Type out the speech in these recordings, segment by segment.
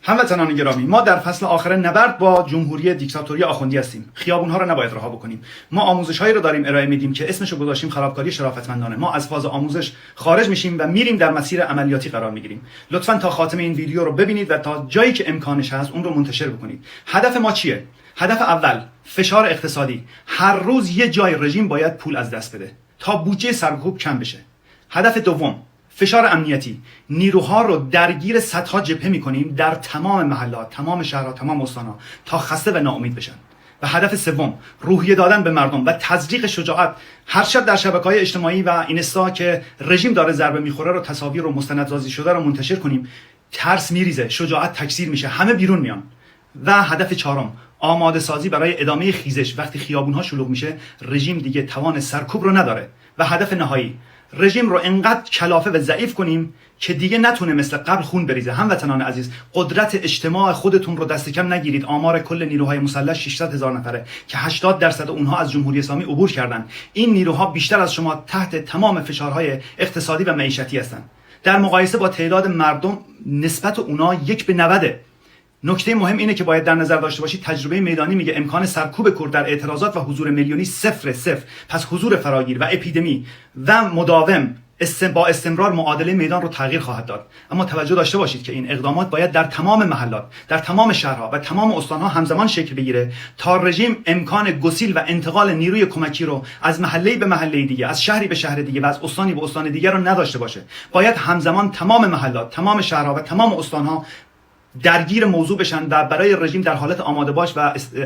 هموطنان گرامی، ما در فصل آخر نبرد با جمهوری دیکتاتوری آخوندی هستیم. خیابونها رو نباید رها بکنیم. ما آموزش‌هایی رو داریم ارائه میدیم که اسمش رو گذاشتیم خرابکاری شرافتمندانه. ما از فاز آموزش خارج میشیم و میریم در مسیر عملیاتی قرار میگیریم. لطفاً تا خاتمه این ویدیو رو ببینید و تا جایی که امکانش هست اون رو منتشر بکنید. هدف ما چیه؟ هدف اول فشار اقتصادی. هر روز یه جای رژیم باید پول از دست بده تا بودجه سرکوب کم بشه. هدف دوم فشار امنیتی. نیروها رو درگیر صدها جبهه میکنیم در تمام محلات، تمام شهرها، تمام استانها تا خسته و ناامید بشن. و هدف سوم روحیه دادن به مردم و تزریق شجاعت. هر شب در شبکه‌های اجتماعی و اینستا که رژیم داره ضربه میخوره رو تصاویر و مستندسازی شده رو منتشر کنیم. ترس میریزه، شجاعت تکثیر میشه، همه بیرون میان. و هدف چهارم آماده سازی برای ادامه خیزش. وقتی خیابونها شلوغ میشه رژیم دیگه توان سرکوب رو نداره. و هدف نهایی رژیم رو انقدر کلافه و ضعیف کنیم که دیگه نتونه مثل قبل خون بریزه. هموطنان عزیز، قدرت اجتماع خودتون رو دست کم نگیرید. آمار کل نیروهای مسلح 600,000 نفره که 80% اونها از جمهوری اسلامی عبور کردن. این نیروها بیشتر از شما تحت تمام فشارهای اقتصادی و معیشتی هستن. در مقایسه با تعداد مردم نسبت اونها 1:90. نکته مهم اینه که باید در نظر داشته باشید تجربه میدانی میگه امکان سرکوب کرد در اعتراضات و حضور میلیونی صفر. پس حضور فراگیر و اپیدمی و مداوم با استمرار معادله میدان رو تغییر خواهد داد. اما توجه داشته باشید که این اقدامات باید در تمام محلات، در تمام شهرها و تمام استانها همزمان شکل بگیره تا رژیم امکان گسیل و انتقال نیروی کمکی رو از محله به محله دیگه، از شهری به شهر دیگه و از استانی به استان دیگه رو نداشته باشه. باید همزمان تمام محلات، تمام شهرها و تمام استانها درگیر موضوع بشن و برای رژیم در حالت آماده باش و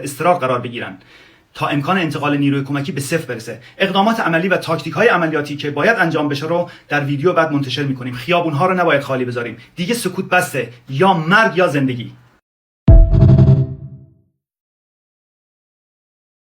استراق قرار بگیرن تا امکان انتقال نیروی کمکی به صفر برسه. اقدامات عملی و تاکتیک های عملیاتی که باید انجام بشه رو در ویدیو بعد منتشر میکنیم. خیابون ها رو نباید خالی بذاریم. دیگه سکوت بسته، یا مرگ یا زندگی.